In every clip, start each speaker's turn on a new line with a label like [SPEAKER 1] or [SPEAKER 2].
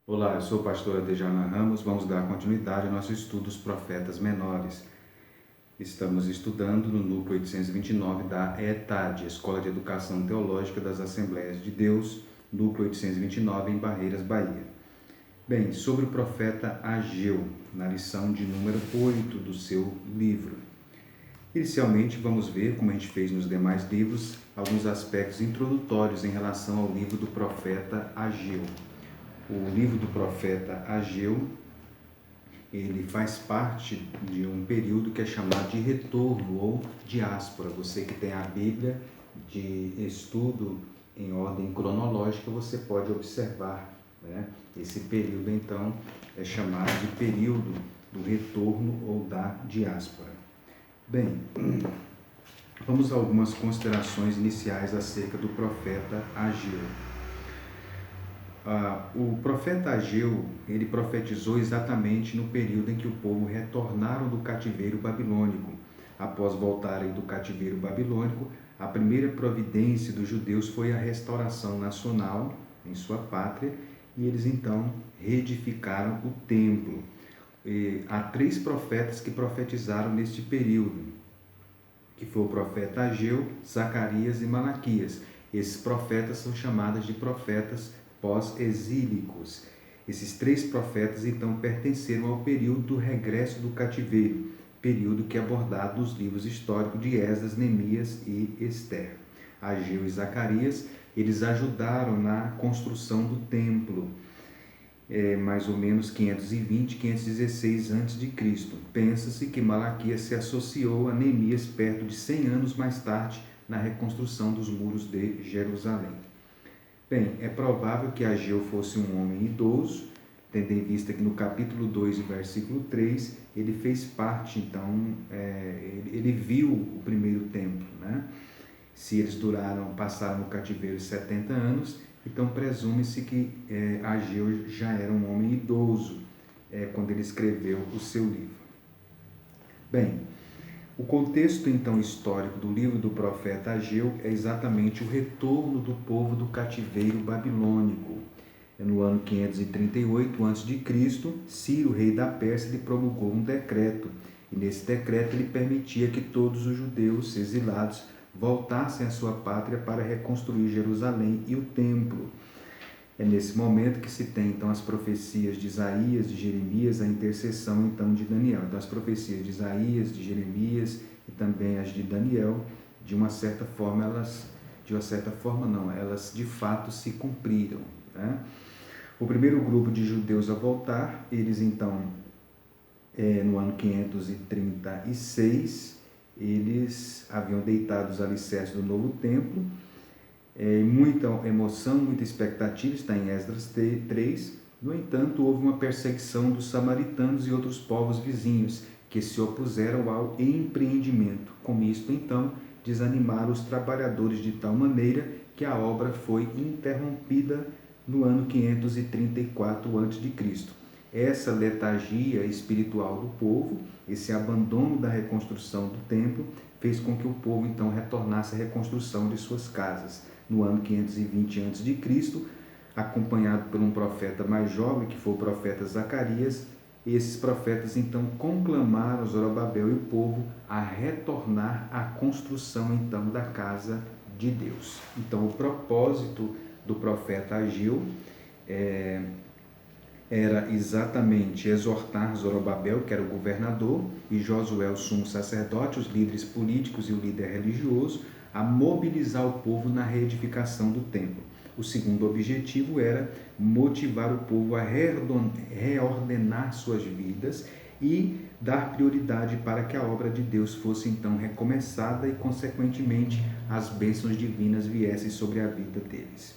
[SPEAKER 1] Olá, eu sou o pastor Adejana Ramos. Vamos dar continuidade ao nosso estudo dos profetas menores. Estamos estudando no núcleo 829 da ETAD, Escola de Educação Teológica das Assembleias de Deus, núcleo 829 em Barreiras, Bahia. Bem, sobre o profeta Ageu, na lição de número 8 do seu livro. Inicialmente, vamos ver, como a gente fez nos demais livros, alguns aspectos introdutórios em relação ao livro do profeta Ageu. O livro do profeta Ageu, ele faz parte de um período que é chamado de retorno ou diáspora. Você que tem a Bíblia de estudo em ordem cronológica, você pode observar, né? Esse período, então, é chamado de período do retorno ou da diáspora. Bem, vamos a algumas considerações iniciais acerca do profeta Ageu. O profeta Ageu, ele profetizou exatamente no período em que o povo retornaram do cativeiro babilônico. Após voltarem do cativeiro babilônico, a primeira providência dos judeus foi a restauração nacional em sua pátria, e eles então reedificaram o templo. Há 3 profetas que profetizaram neste período, que foi o profeta Ageu, Zacarias e Malaquias. Esses profetas são chamados de profetas pós-exílicos. Esses 3 profetas, então, pertenceram ao período do regresso do cativeiro, período que é abordado nos livros históricos de Esdras, Neemias e Ester. Ageu e Zacarias, eles ajudaram na construção do templo, mais ou menos 520, 516 a.C. Pensa-se que Malaquias se associou a Neemias perto de 100 anos mais tarde na reconstrução dos muros de Jerusalém. Bem, é provável que Ageu fosse um homem idoso, tendo em vista que no capítulo 2, versículo 3, ele fez parte, então, ele viu o primeiro templo, né? Se eles passaram no cativeiro 70 anos, então presume-se que Ageu já era um homem idoso quando ele escreveu o seu livro. Bem, o contexto então histórico do livro do profeta Ageu é exatamente o retorno do povo do cativeiro babilônico. No ano 538 a.C., Ciro, rei da Pérsia, ele promulgou um decreto, e nesse decreto ele permitia que todos os judeus exilados voltassem à sua pátria para reconstruir Jerusalém e o templo. É nesse momento que se tem, então, as profecias de Isaías, de Jeremias, a intercessão, então, de Daniel. Então, as profecias de Isaías, de Jeremias e também as de Daniel, de uma certa forma, elas de fato se cumpriram, né? O primeiro grupo de judeus a voltar, eles, então, no ano 536, eles haviam deitado os alicerces do novo templo, muita emoção, muita expectativa, está em Esdras 3. No entanto, houve uma perseguição dos samaritanos e outros povos vizinhos que se opuseram ao empreendimento. Com isto, então, desanimaram os trabalhadores de tal maneira que a obra foi interrompida no ano 534 a.C. Essa letargia espiritual do povo, esse abandono da reconstrução do templo, fez com que o povo então retornasse à reconstrução de suas casas. No ano 520 a.C., acompanhado por um profeta mais jovem, que foi o profeta Zacarias, esses profetas então conclamaram Zorobabel e o povo a retornar à construção então da casa de Deus. Então, o propósito do profeta Ageu era exatamente exortar Zorobabel, que era o governador, e Josué, o sumo sacerdote, os líderes políticos e o líder religioso, a mobilizar o povo na reedificação do templo. O segundo objetivo era motivar o povo a reordenar suas vidas e dar prioridade para que a obra de Deus fosse então recomeçada e, consequentemente, as bênçãos divinas viessem sobre a vida deles.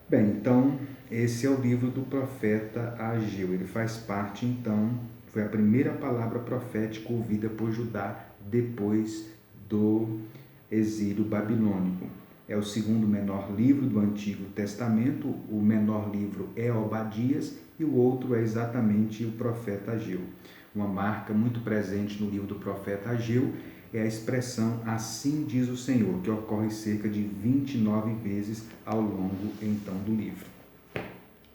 [SPEAKER 1] Bem, então, esse é o livro do profeta Ageu. Ele faz parte, então, foi a primeira palavra profética ouvida por Judá depois do exílio babilônico. É o segundo menor livro do Antigo Testamento. O menor livro é Obadias e o outro é exatamente o profeta Ageu. Uma marca muito presente no livro do profeta Ageu é a expressão "assim diz o Senhor", que ocorre cerca de 29 vezes ao longo, então, do livro.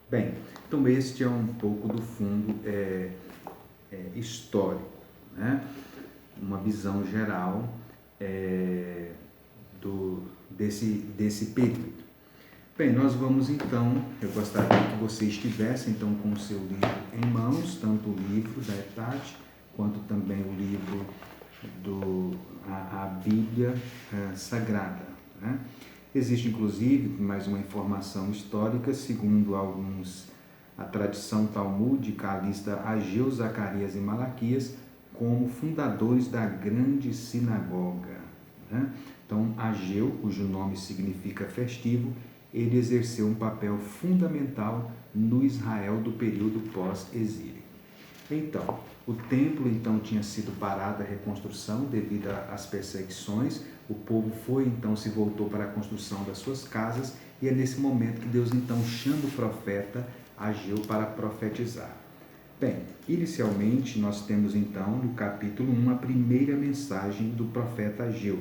[SPEAKER 1] Bem, então este é um pouco do fundo histórico, né? Uma visão geral desse período. Bem, nós vamos então, eu gostaria que você estivesse então com o seu livro em mãos, tanto o livro da ETAD, quanto também o livro a Bíblia Sagrada, né? Existe inclusive mais uma informação histórica, segundo alguns, a tradição talmúdica lista Ageu, Zacarias e Malaquias como fundadores da grande sinagoga, né? Então, Ageu, cujo nome significa festivo, ele exerceu um papel fundamental no Israel do período pós-exílio. Então, o templo então tinha sido parado a reconstrução devido às perseguições. O povo se voltou para a construção das suas casas, e é nesse momento que Deus então chama o profeta Ageu para profetizar. Bem, inicialmente nós temos então no capítulo 1 a primeira mensagem do profeta Ageu.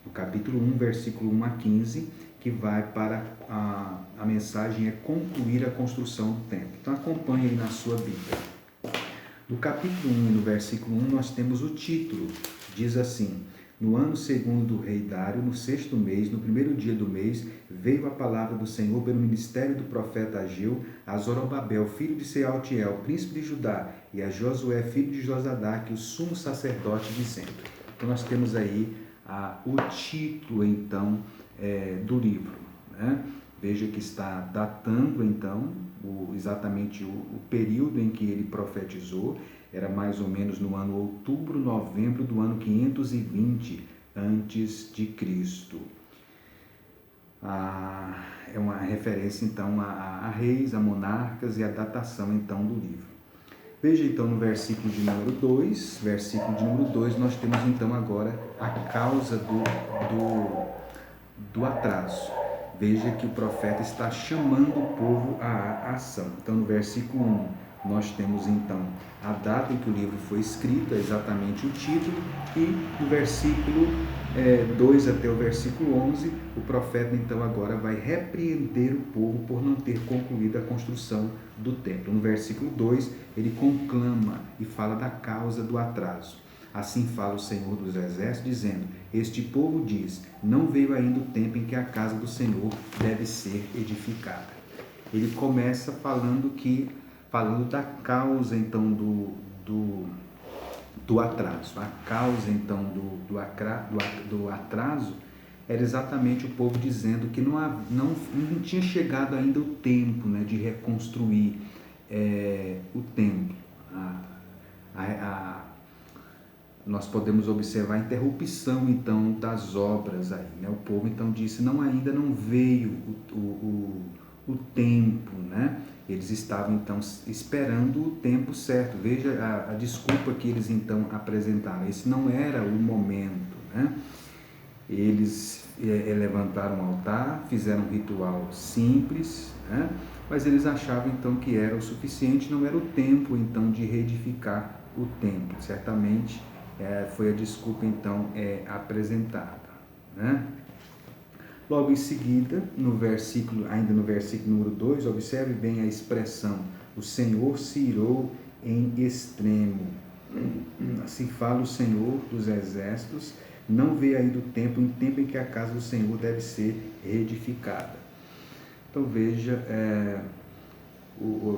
[SPEAKER 1] No capítulo 1, versículo 1 a 15, que vai para a mensagem é concluir a construção do templo. Então acompanhe aí na sua Bíblia. No capítulo 1 e no versículo 1 nós temos o título, diz assim: no ano segundo do rei Dário, no 6º mês, no primeiro dia do mês, veio a palavra do Senhor pelo ministério do profeta Ageu a Zorobabel, filho de Sealtiel, príncipe de Judá, e a Josué, filho de Josadaque, o sumo sacerdote, dizendo. Então nós temos aí o título então do livro, né? Veja que está datando então exatamente o período em que ele profetizou. Era mais ou menos no ano outubro, novembro do ano 520 antes de Cristo. É uma referência então a reis, a monarcas e a datação então do livro. Veja então no versículo de número 2, nós temos então agora a causa do atraso. Veja que o profeta está chamando o povo à ação. Então no versículo 1 nós temos então a data em que o livro foi escrito, exatamente o título, e no versículo 2 até o versículo 11, o profeta então agora vai repreender o povo por não ter concluído a construção do templo. No versículo 2, ele conclama e fala da causa do atraso. Assim fala o Senhor dos Exércitos, dizendo: este povo diz, não veio ainda o tempo em que a casa do Senhor deve ser edificada. Ele começa falando da causa então do atraso. A causa então do atraso era exatamente o povo dizendo que não tinha chegado ainda o tempo, né, de reconstruir o templo. Nós podemos observar a interrupção então das obras aí, né? O povo então disse, ainda não veio o tempo, né? Eles estavam então esperando o tempo certo. Veja a desculpa que eles então apresentaram. Esse não era o momento, né? Eles levantaram um altar, fizeram um ritual simples, né? Mas eles achavam então que era o suficiente, não era o tempo então de reedificar o templo. Certamente foi a desculpa então apresentada, né? Logo em seguida, ainda no versículo número 2, observe bem a expressão: o Senhor se irou em extremo. Assim fala o Senhor dos Exércitos, não vê ainda o tempo em que a casa do Senhor deve ser reedificada. Então veja,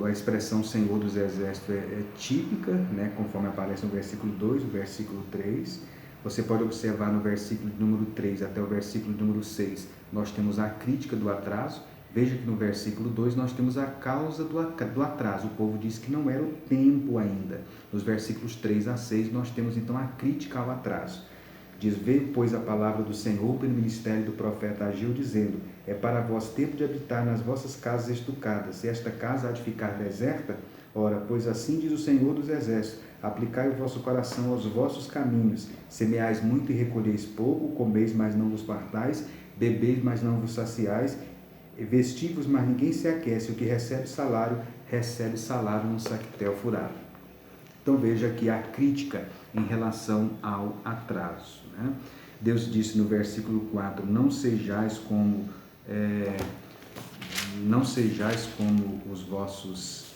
[SPEAKER 1] a expressão Senhor dos Exércitos é típica, né, conforme aparece no versículo 2, no versículo 3. Você pode observar no versículo número 3 até o versículo número 6, nós temos a crítica do atraso. Veja que no versículo 2 nós temos a causa do atraso. O povo disse que não era o tempo ainda. Nos versículos 3 a 6 nós temos então a crítica ao atraso. Diz: veio, pois, a palavra do Senhor pelo ministério do profeta Ageu, dizendo: é para vós tempo de habitar nas vossas casas estucadas, se esta casa há de ficar deserta? Ora, pois assim diz o Senhor dos Exércitos: aplicai o vosso coração aos vossos caminhos, semeais muito e recolheis pouco, comeis, mas não vos fartais, bebeis, mas não vos saciais, vestivos, mas ninguém se aquece, o que recebe salário num saquetel furado. Então veja aqui a crítica em relação ao atraso, né? Deus disse no versículo 4, não sejais como não sejais como os vossos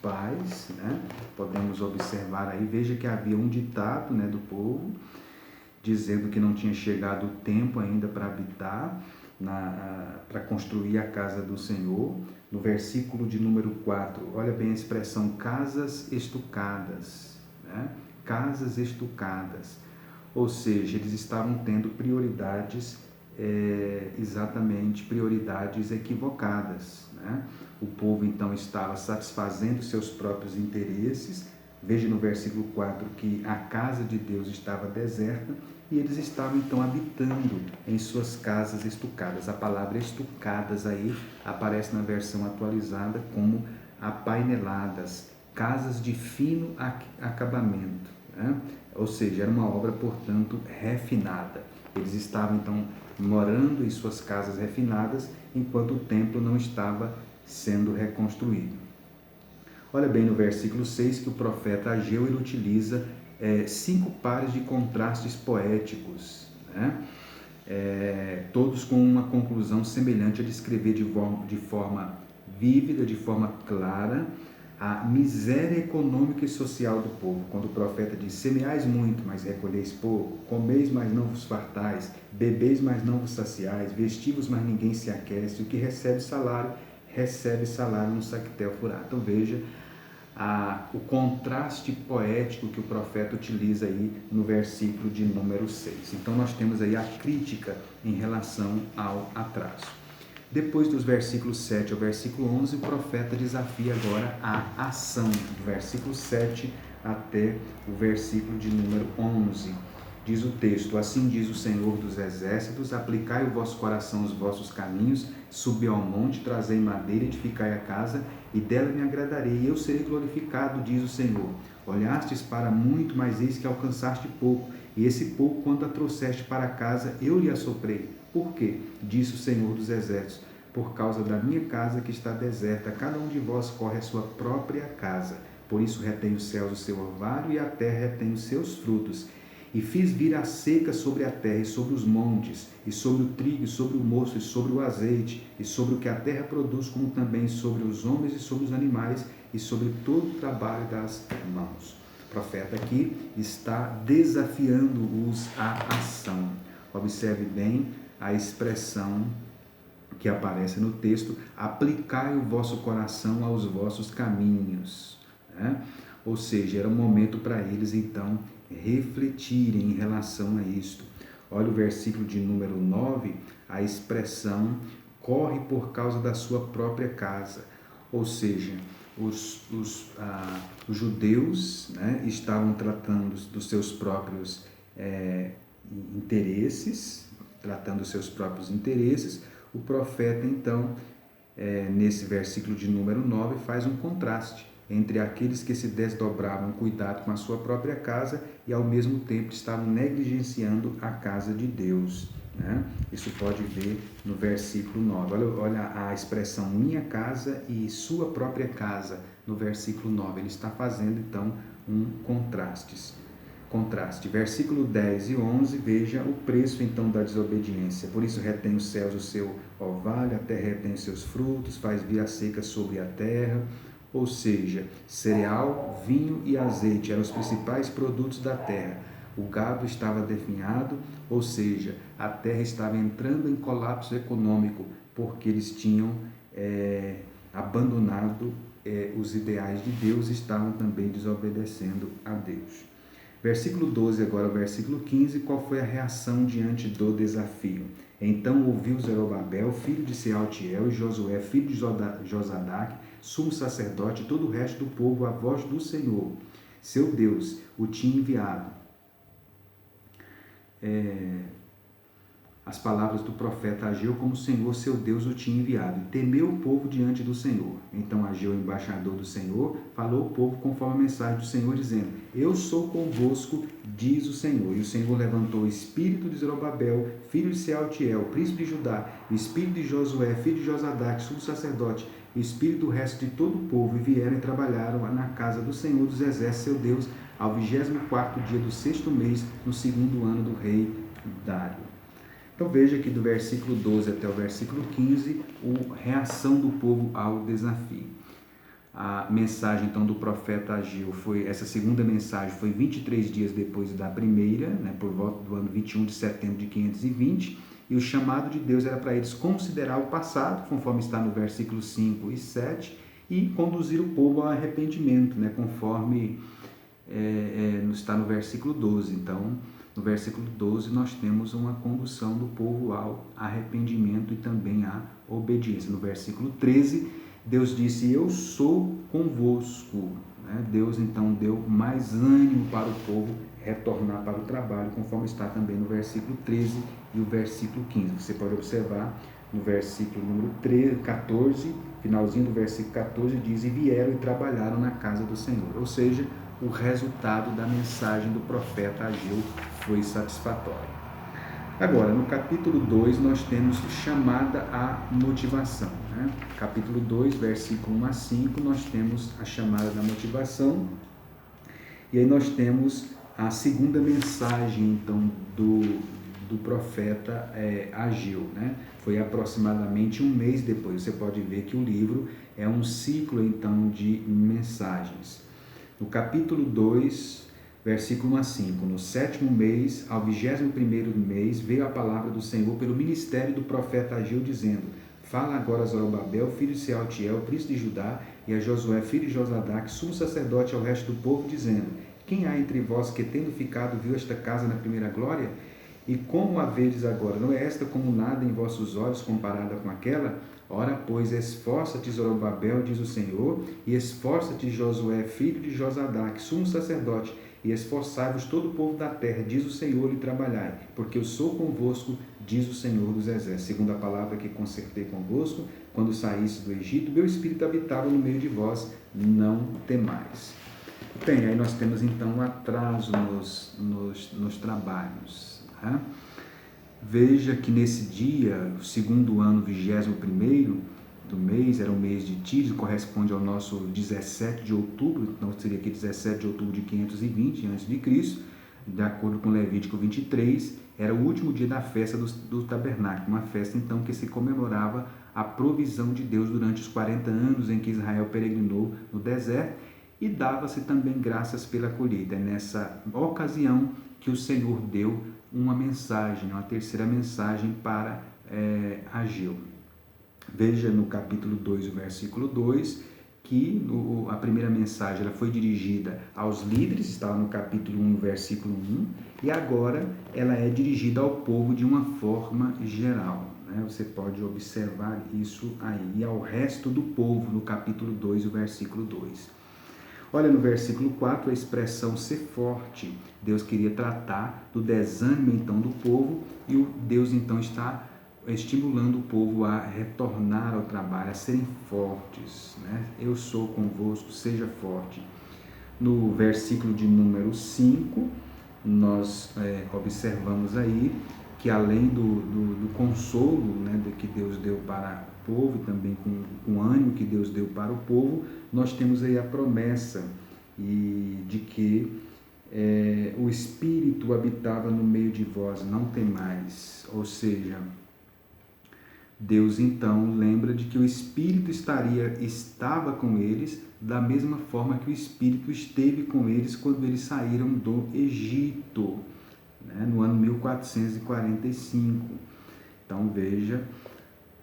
[SPEAKER 1] pais, né? Podemos observar aí, veja que havia um ditado, né, do povo, dizendo que não tinha chegado o tempo ainda para habitar, para construir a casa do Senhor. No versículo de número 4, olha bem a expressão casas estucadas, né? Casas estucadas, ou seja, eles estavam tendo prioridades, exatamente prioridades equivocadas, né? O povo então estava satisfazendo seus próprios interesses. Veja no versículo 4 que a casa de Deus estava deserta e eles estavam então habitando em suas casas estucadas. A palavra estucadas aí aparece na versão atualizada como apaineladas, casas de fino acabamento, né? Ou seja, era uma obra, portanto, refinada. Eles estavam então morando em suas casas refinadas enquanto o templo não estava sendo reconstruído. Olha bem no versículo 6 que o profeta Ageu ele utiliza 5 pares de contrastes poéticos, né? Todos com uma conclusão semelhante a descrever de forma vívida, de forma clara, a miséria econômica e social do povo. Quando o profeta diz: semeais muito, mas recolheis pouco, comeis, mas não vos fartais, bebeis, mas não vos saciais, vestivos, mas ninguém se aquece, o que recebe salário num saquetel furado. Então veja o contraste poético que o profeta utiliza aí no versículo de número 6. Então nós temos aí a crítica em relação ao atraso. Depois dos versículos 7 ao versículo 11, o profeta desafia agora a ação, do versículo 7 até o versículo de número 11. Diz o texto: assim diz o Senhor dos Exércitos, aplicai o vosso coração os vossos caminhos, subi ao monte, trazei madeira, edificai a casa, e dela me agradarei, e eu serei glorificado, diz o Senhor. Olhastes para muito, mas eis que alcançaste pouco, e esse pouco, quando a trouxeste para casa, eu lhe assoprei. Por quê? Disse o Senhor dos Exércitos: por causa da minha casa que está deserta, cada um de vós corre a sua própria casa. Por isso retém os céus o seu orvalho, e a terra retém os seus frutos. E fiz vir a seca sobre a terra e sobre os montes, e sobre o trigo, e sobre o mosto, e sobre o azeite, e sobre o que a terra produz, como também sobre os homens e sobre os animais, e sobre todo o trabalho das mãos. O profeta aqui está desafiando-os à ação. Observe bem a expressão que aparece no texto: aplicai o vosso coração aos vossos caminhos, né? Ou seja, era um momento para eles então refletirem em relação a isto. Olha o versículo de número 9, a expressão corre por causa da sua própria casa. Ou seja, os judeus, né, estavam tratando dos seus próprios interesses, O profeta, então, nesse versículo de número 9, faz um contraste entre aqueles que se desdobravam cuidado com a sua própria casa e ao mesmo tempo estavam negligenciando a casa de Deus, né? Isso pode ver no versículo 9. Olha a expressão minha casa e sua própria casa no versículo 9. Ele está fazendo então um contraste. Versículo 10 e 11, veja o preço então da desobediência. Por isso retém os céus o seu orvalho, a terra retém os seus frutos, faz vir a seca sobre a terra. Ou seja, cereal, vinho e azeite eram os principais produtos da terra. O gado estava definhado, ou seja, a terra estava entrando em colapso econômico, porque eles tinham abandonado os ideais de Deus e estavam também desobedecendo a Deus. Versículo 12, agora o versículo 15, qual foi a reação diante do desafio? Então ouviu Zorobabel, filho de Sealtiel, e Josué, filho de Josadaque, sumo sacerdote, e todo o resto do povo, a voz do Senhor, seu Deus, o tinha enviado. As palavras do profeta Ageu, como o Senhor, seu Deus, o tinha enviado. E temeu o povo diante do Senhor. Então Ageu, embaixador do Senhor, falou ao povo conforme a mensagem do Senhor, dizendo: eu sou convosco, diz o Senhor. E o Senhor levantou o espírito de Zorobabel, filho de Sealtiel, príncipe de Judá, o espírito de Josué, filho de Josadaque, sumo sacerdote, o espírito do resto de todo o povo, e vieram e trabalharam na casa do Senhor dos Exércitos, seu Deus, ao 24º dia do 6º mês, no 2º ano do rei Dário. Então veja que do versículo 12 até o versículo 15, a reação do povo ao desafio. A mensagem então do profeta Ageu essa segunda mensagem foi 23 dias depois da primeira, por volta do ano 21 de setembro de 520, e o chamado de Deus era para eles considerar o passado, conforme está no versículo 5 e 7, e conduzir o povo ao arrependimento, conforme está no versículo 12. Então, no versículo 12, nós temos uma condução do povo ao arrependimento e também à obediência. No versículo 13, Deus disse: eu sou convosco. Deus, então, deu mais ânimo para o povo retornar para o trabalho, conforme está também no versículo 13 e o versículo 15. Você pode observar no versículo número 14, finalzinho do versículo 14, diz: e vieram e trabalharam na casa do Senhor. Ou seja, o resultado da mensagem do profeta Ageu foi satisfatório. Agora, no capítulo 2, nós temos chamada à motivação. Capítulo 2, versículo 1 a 5, nós temos a chamada da motivação. E aí nós temos a segunda mensagem, então, do profeta Ageu. Foi aproximadamente um mês depois. Você pode ver que o livro é um ciclo, então, de mensagens. No capítulo 2, versículo 1 a 5, no 7º mês, ao 21º mês, veio a palavra do Senhor pelo ministério do profeta Ageu, dizendo: fala agora a Zorobabel, filho de Sealtiel, príncipe de Judá, e a Josué, filho de Josadaque, sumo sacerdote, ao resto do povo, dizendo: quem há entre vós que, tendo ficado, viu esta casa na primeira glória? E como a vedes agora? Não é esta como nada em vossos olhos comparada com aquela? Ora, pois, esforça-te, Zorobabel, diz o Senhor, e esforça-te, Josué, filho de Josadaque, sumo sacerdote, e esforçai-vos todo o povo da terra, diz o Senhor, e trabalhai, porque eu sou convosco, diz o Senhor dos exércitos. Segundo a palavra que concertei convosco, quando saísse do Egito, meu espírito habitava no meio de vós, não temais. Bem, aí nós temos então um atraso nos trabalhos. Veja que nesse dia, o segundo ano, 21º do mês, era o mês de Tíris, corresponde ao nosso 17 de outubro, então seria aqui 17 de outubro de 520 a.C., de acordo com Levítico 23, era o último dia da festa do tabernáculo, uma festa então que se comemorava a provisão de Deus durante os 40 anos em que Israel peregrinou no deserto, e dava-se também graças pela colheita. É nessa ocasião que o Senhor deu uma mensagem, uma terceira mensagem para Ageu. Veja no capítulo 2, o versículo 2, que a primeira mensagem ela foi dirigida aos líderes, estava no capítulo 1, versículo 1, e agora ela é dirigida ao povo de uma forma geral. Você pode observar isso aí, e ao resto do povo, no capítulo 2, o versículo 2. Olha no versículo 4 a expressão ser forte. Deus queria tratar do desânimo então do povo, e Deus então está estimulando o povo a retornar ao trabalho, a serem fortes. Eu sou convosco, seja forte. No versículo de número 5, nós observamos aí que além do consolo que Deus deu para o povo, e também com o ânimo que Deus deu para o povo, nós temos aí a promessa de que o Espírito habitava no meio de vós, não temais. Ou seja, Deus então lembra de que o Espírito estava com eles da mesma forma que o Espírito esteve com eles quando eles saíram do Egito, no ano 1445. Então veja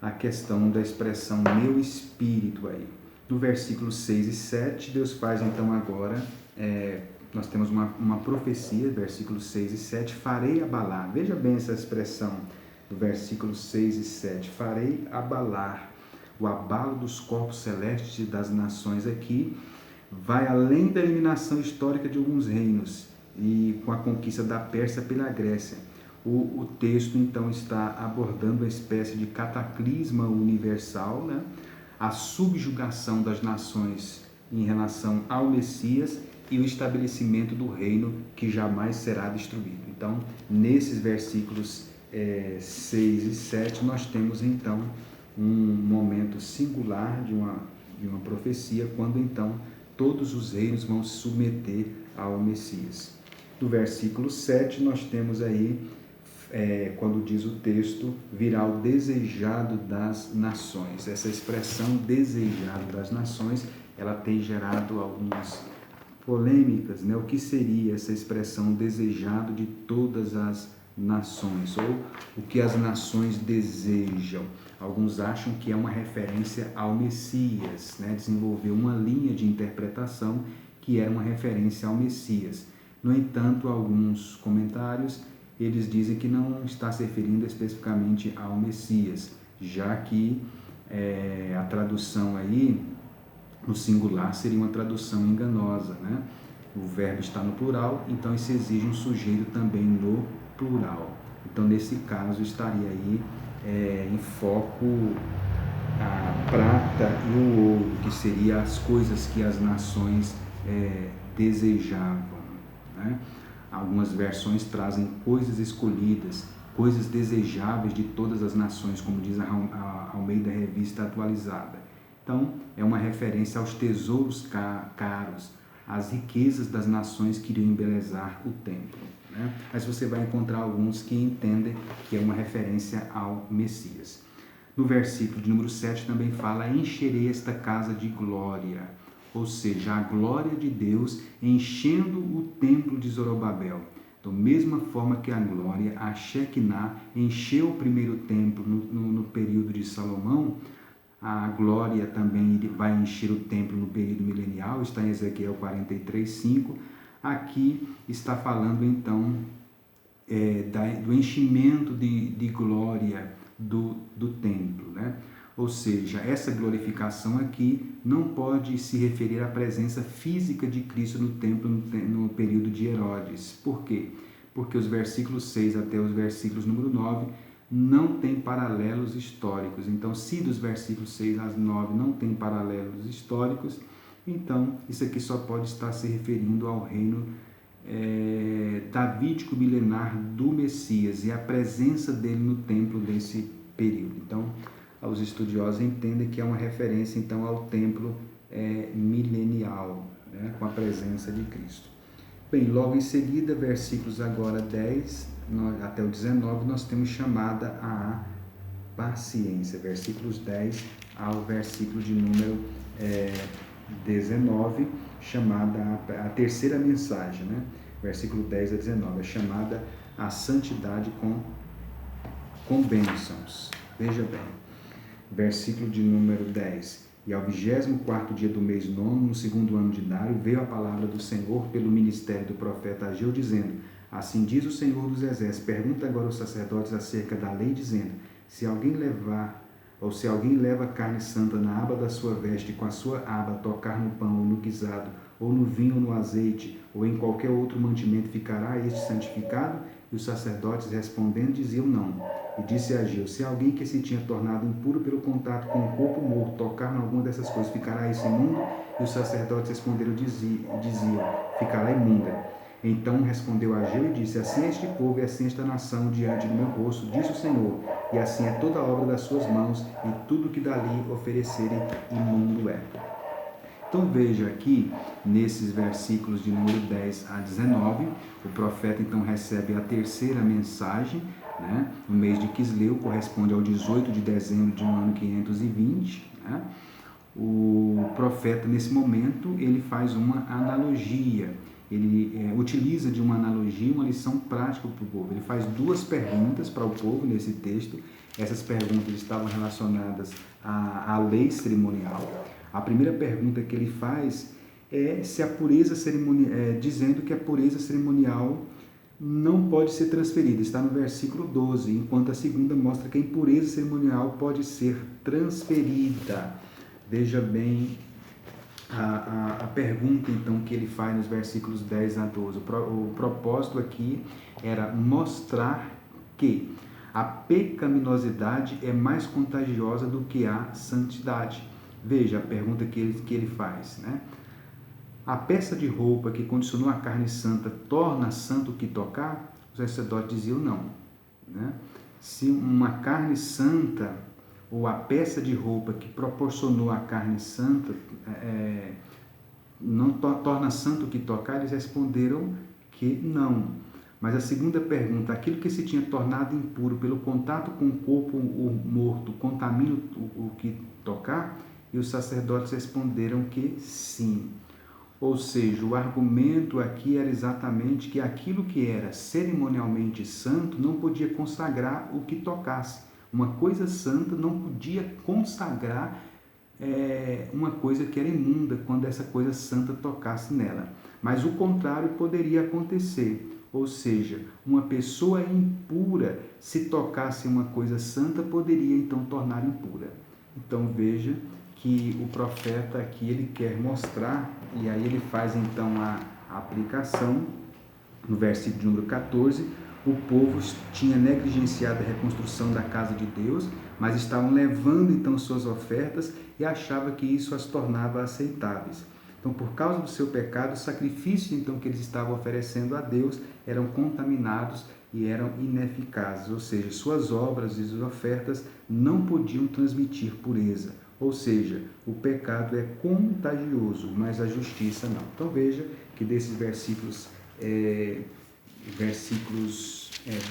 [SPEAKER 1] a questão da expressão meu espírito aí. No versículo 6 e 7, Deus faz então agora, nós temos uma profecia, versículos 6 e 7, farei abalar. Veja bem essa expressão do versículo 6 e 7, farei abalar. O abalo dos corpos celestes e das nações aqui vai além da eliminação histórica de alguns reinos e com a conquista da Pérsia pela Grécia. O texto então está abordando uma espécie de cataclisma universal, a subjugação das nações em relação ao Messias e o estabelecimento do reino que jamais será destruído. Então, nesses versículos 6 e 7, nós temos então um momento singular de uma profecia, quando então todos os reinos vão se submeter ao Messias. No versículo 7, nós temos aí quando diz o texto, virá o desejado das nações. Essa expressão desejado das nações, ela tem gerado algumas polêmicas, né? O que seria essa expressão desejado de todas as nações, ou o que as nações desejam? Alguns acham que é uma referência ao Messias, né? Desenvolveu uma linha de interpretação que era uma referência ao Messias. No entanto, alguns comentários, eles dizem que não está se referindo especificamente ao Messias, já que a tradução aí, no singular, seria uma tradução enganosa, né? O verbo está no plural, então isso exige um sujeito também no plural. Então, nesse caso, estaria aí em foco a prata e o ouro, que seriam as coisas que as nações desejavam, né? Algumas versões trazem coisas escolhidas, coisas desejáveis de todas as nações, como diz a Almeida Revista Atualizada. Então, é uma referência aos tesouros caros, às riquezas das nações que iriam embelezar o templo, né? Mas você vai encontrar alguns que entendem que é uma referência ao Messias. No versículo de número 7 também fala: encherei esta casa de glória, ou seja, a glória de Deus enchendo o templo de Zorobabel. Da mesma forma que a glória, a Shekinah, encheu o primeiro templo no período de Salomão, a glória também vai encher o templo no período milenial, está em Ezequiel 43:5. Aqui está falando então do enchimento de glória do templo, né? Ou seja, essa glorificação aqui não pode se referir à presença física de Cristo no templo no período de Herodes. Por quê? Porque os versículos 6 até os versículos número 9 não tem paralelos históricos. Então, se dos versículos 6 a 9 não tem paralelos históricos, então isso aqui só pode estar se referindo ao reino davídico milenar do Messias e a presença dele no templo desse período. Então, os estudiosos entendem que é uma referência então ao templo milenial, né, com a presença de Cristo. Bem, logo em seguida, versículos agora 10 até o 19, nós temos chamada à paciência, versículos 10 ao versículo de número 19, chamada a terceira mensagem, né? Versículo 10 a 19, é chamada a santidade com bênçãos. Veja bem, versículo de número 10. E ao 24º dia do mês nono, no segundo ano de Dário, veio a palavra do Senhor pelo ministério do profeta Ageu, dizendo: assim diz o Senhor dos Exércitos, pergunta agora aos sacerdotes acerca da lei, dizendo: se alguém leva carne santa na aba da sua veste, com a sua aba tocar no pão ou no guisado, ou no vinho ou no azeite, ou em qualquer outro mantimento, ficará este santificado? E os sacerdotes respondendo diziam: não. E disse Ageu: se alguém que se tinha tornado impuro pelo contato com o corpo morto tocar em alguma dessas coisas, ficará isso imundo? E os sacerdotes responderam diziam: ficará imunda. Então respondeu Ageu e disse: assim é este povo e assim esta nação diante do meu rosto, diz o Senhor, e assim é toda a obra das suas mãos, e tudo que dali oferecerem imundo é. Então veja aqui, nesses versículos de número 10 a 19, o profeta então recebe a terceira mensagem, né? No mês de Quisleu, corresponde ao 18 de dezembro de um ano 520, né? O profeta, nesse momento, ele faz uma analogia, ele utiliza de uma analogia, uma lição prática para o povo. Ele faz duas perguntas para o povo nesse texto. Essas perguntas estavam relacionadas à lei cerimonial. A primeira pergunta que ele faz é se a pureza cerimonial, dizendo que a pureza cerimonial não pode ser transferida, está no versículo 12, enquanto a segunda mostra que a impureza cerimonial pode ser transferida. Veja bem a pergunta então que ele faz nos versículos 10 a 12. O propósito aqui era mostrar que a pecaminosidade é mais contagiosa do que a santidade. Veja a pergunta que ele faz, né? A peça de roupa que condicionou a carne santa torna santo o que tocar? Os sacerdotes diziam não, né? Se uma carne santa ou a peça de roupa que proporcionou a carne santa não torna santo o que tocar, eles responderam que não. Mas a segunda pergunta, aquilo que se tinha tornado impuro pelo contato com o corpo morto, contamina o que tocar? E os sacerdotes responderam que sim. Ou seja, o argumento aqui era exatamente que aquilo que era cerimonialmente santo não podia consagrar o que tocasse. Uma coisa santa não podia consagrar uma coisa que era imunda quando essa coisa santa tocasse nela. Mas o contrário poderia acontecer. Ou seja, uma pessoa impura, se tocasse uma coisa santa, poderia então tornar impura. Então veja que o profeta aqui ele quer mostrar, e aí ele faz então a aplicação, no versículo número 14, o povo tinha negligenciado a reconstrução da casa de Deus, mas estavam levando então suas ofertas e achava que isso as tornava aceitáveis. Então, por causa do seu pecado, os sacrifícios então que eles estavam oferecendo a Deus eram contaminados e eram ineficazes, ou seja, suas obras e suas ofertas não podiam transmitir pureza. Ou seja, o pecado é contagioso, mas a justiça não. Então veja que desses versículos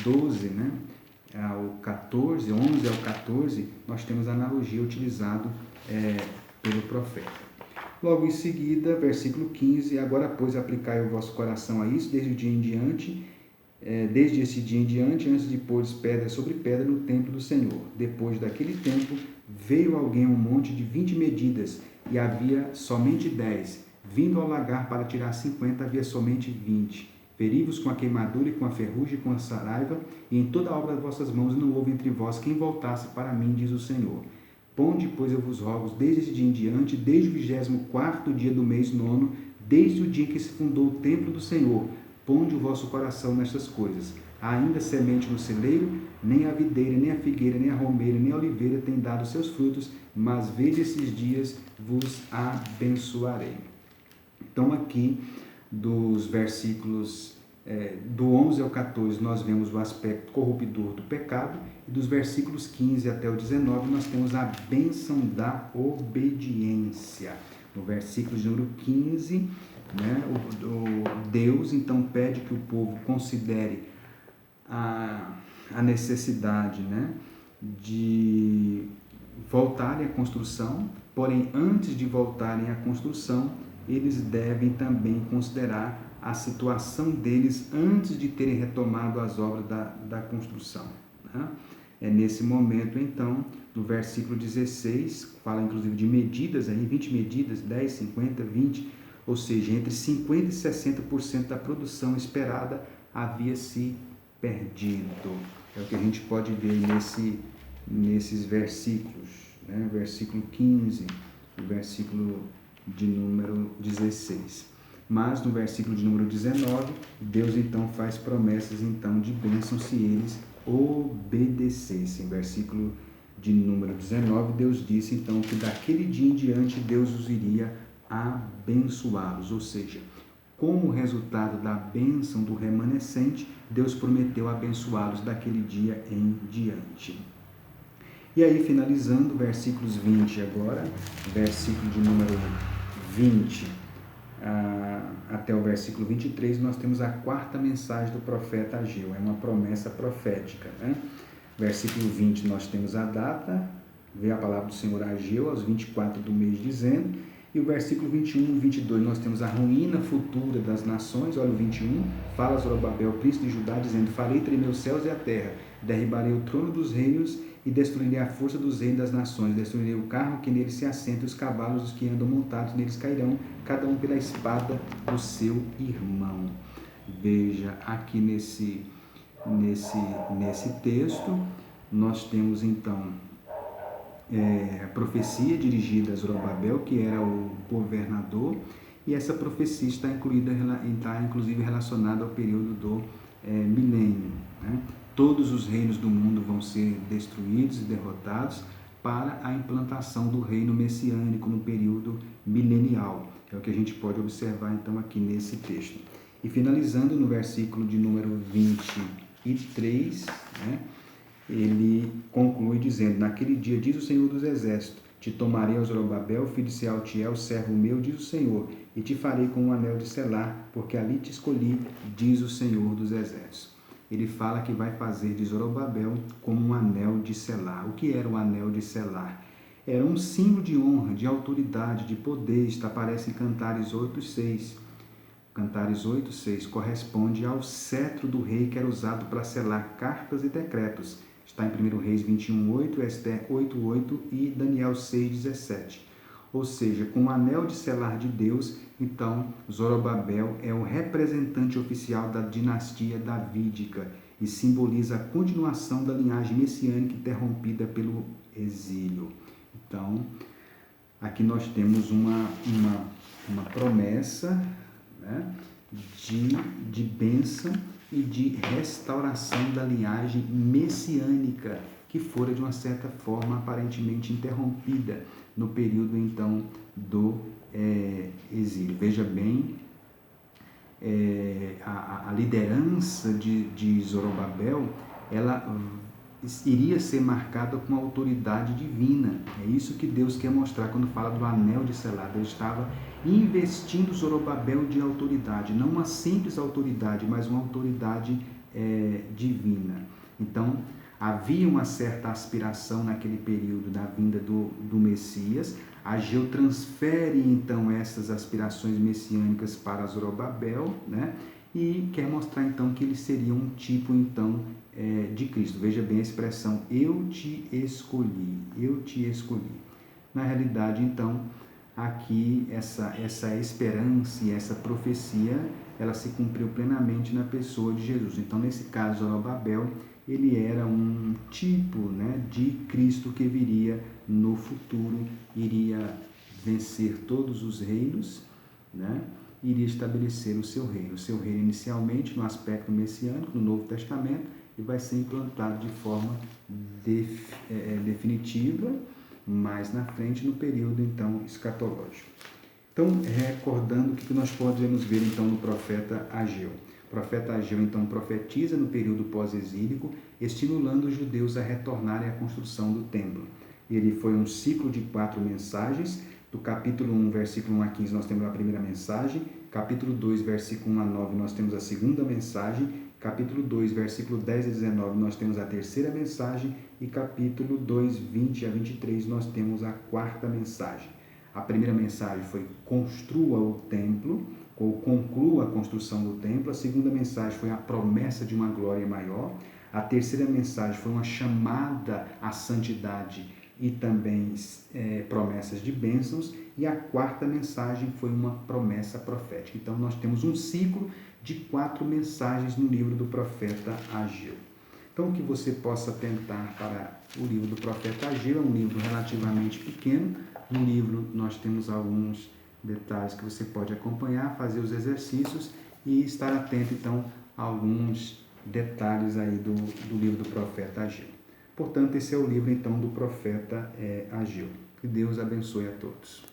[SPEAKER 1] 12, né, ao 14, 11 ao 14, nós temos a analogia utilizada pelo profeta. Logo em seguida, versículo 15, agora, pois, aplicai o vosso coração a isso, desde esse dia em diante, antes de pôr pedra sobre pedra no templo do Senhor. Depois daquele tempo, veio alguém a um monte de 20 medidas, e havia somente 10. Vindo ao lagar para tirar 50, havia somente 20. Feri-vos com a queimadura e com a ferrugem e com a saraiva, e em toda a obra de vossas mãos não houve entre vós quem voltasse para mim, diz o Senhor. Ponde, pois, eu vos rogo, desde esse dia em diante, desde o 24º dia do mês 9, desde o dia em que se fundou o templo do Senhor, ponde o vosso coração nestas coisas. Há ainda semente no celeiro, nem a videira, nem a figueira, nem a romeira, nem a oliveira tem dado seus frutos, mas vede esses dias vos abençoarei. Então aqui, dos versículos do 11 ao 14, nós vemos o aspecto corruptor do pecado, e dos versículos 15 até o 19, nós temos a bênção da obediência. No versículo de número 15, né, Deus então pede que o povo considere a necessidade, né, de voltarem à construção, porém, antes de voltarem à construção, eles devem também considerar a situação deles antes de terem retomado as obras da construção. Né? É nesse momento, então, no versículo 16, fala inclusive de medidas, aí, 20 medidas, 10, 50, 20, ou seja, entre 50% e 60% da produção esperada havia se perdido. É o que a gente pode ver nesses versículos, né? Versículo 15, o versículo de número 16. Mas no versículo de número 19, Deus então faz promessas então de bênção se eles obedecessem. Versículo de número 19, Deus disse então que daquele dia em diante Deus os iria abençoá-los, ou seja, como resultado da bênção do remanescente, Deus prometeu abençoá-los daquele dia em diante. E aí, finalizando, versículos 20 agora, versículo de número 20 até o versículo 23, nós temos a quarta mensagem do profeta Ageu, é uma promessa profética, né? Versículo 20, nós temos a data, veio a palavra do Senhor a Ageu, aos 24 do mês, dizendo, e o versículo 21 e 22, nós temos a ruína futura das nações. Olha o 21, fala Zorobabel, príncipe de Judá, dizendo, farei tremer os céus e a terra, derribarei o trono dos reinos e destruirei a força dos reis das nações, destruirei o carro que nele se assenta e os cavalos dos que andam montados neles cairão, cada um pela espada do seu irmão. Veja, aqui nesse texto, nós temos então a profecia dirigida a Zorobabel, que era o governador, e essa profecia está inclusive relacionada ao período do milênio, né? Todos os reinos do mundo vão ser destruídos e derrotados para a implantação do reino messiânico no período milenial. É o que a gente pode observar então aqui nesse texto. E finalizando no versículo de número 23, né, ele conclui dizendo, naquele dia, diz o Senhor dos Exércitos, Te tomarei, ó Zorobabel, filho de Sealtiel, servo meu, diz o Senhor, e te farei com um anel de selar, porque ali te escolhi, diz o Senhor dos Exércitos. Ele fala que vai fazer de Zorobabel como um anel de selar. O que era o anel de selar? Era um símbolo de honra, de autoridade, de poder. Isto aparece em Cantares 8:6. Cantares 8:6 corresponde ao cetro do rei que era usado para selar cartas e decretos. Está em 1 Reis 21:8, Esther 8:8 e Daniel 6:17. Ou seja, com o anel de selar de Deus, então Zorobabel é o representante oficial da dinastia davídica e simboliza a continuação da linhagem messiânica interrompida pelo exílio. Então, aqui nós temos uma promessa, né, de bênção e de restauração da linhagem messiânica, que fora de uma certa forma aparentemente interrompida no período então do exílio. Veja bem, a liderança de Zorobabel, ela iria ser marcada com uma autoridade divina. É isso que Deus quer mostrar quando fala do anel de selar. Deus estava investindo Zorobabel de autoridade, não uma simples autoridade, mas uma autoridade divina. Então, havia uma certa aspiração naquele período da vinda do Messias. Ageu transfere então essas aspirações messiânicas para Zorobabel, né? E quer mostrar então que ele seria um tipo então de Cristo. Veja bem a expressão, eu te escolhi, eu te escolhi. Na realidade, então, aqui essa esperança e essa profecia, ela se cumpriu plenamente na pessoa de Jesus. Então, nesse caso, Zorobabel, ele era um tipo, né, de Cristo que viria no futuro, iria vencer todos os reinos, né, iria estabelecer o seu reino inicialmente no aspecto messiânico, no Novo Testamento, e vai ser implantado de forma definitiva, mais na frente, no período, então, escatológico. Então, recordando o que nós podemos ver, então, no profeta Ageu. O profeta Ageu, então, profetiza no período pós-exílico, estimulando os judeus a retornarem à construção do templo. Ele foi um ciclo de 4 mensagens. Do capítulo 1, versículo 1 a 15, nós temos a primeira mensagem. Capítulo 2, versículo 1 a 9, nós temos a segunda mensagem. Capítulo 2, versículo 10 a 19, nós temos a terceira mensagem. E capítulo 2, 20 a 23, nós temos a quarta mensagem. A primeira mensagem foi construa o templo, ou conclua a construção do templo. A segunda mensagem foi a promessa de uma glória maior. A terceira mensagem foi uma chamada à santidade e também promessas de bênçãos. E a quarta mensagem foi uma promessa profética. Então, nós temos um ciclo de 4 mensagens no livro do profeta Ageu. Então, que você possa tentar para o livro do profeta Ageu, é um livro relativamente pequeno. No livro nós temos alguns detalhes que você pode acompanhar, fazer os exercícios e estar atento então a alguns detalhes aí do livro do profeta Ageu. Portanto, esse é o livro então do profeta Ageu. Que Deus abençoe a todos.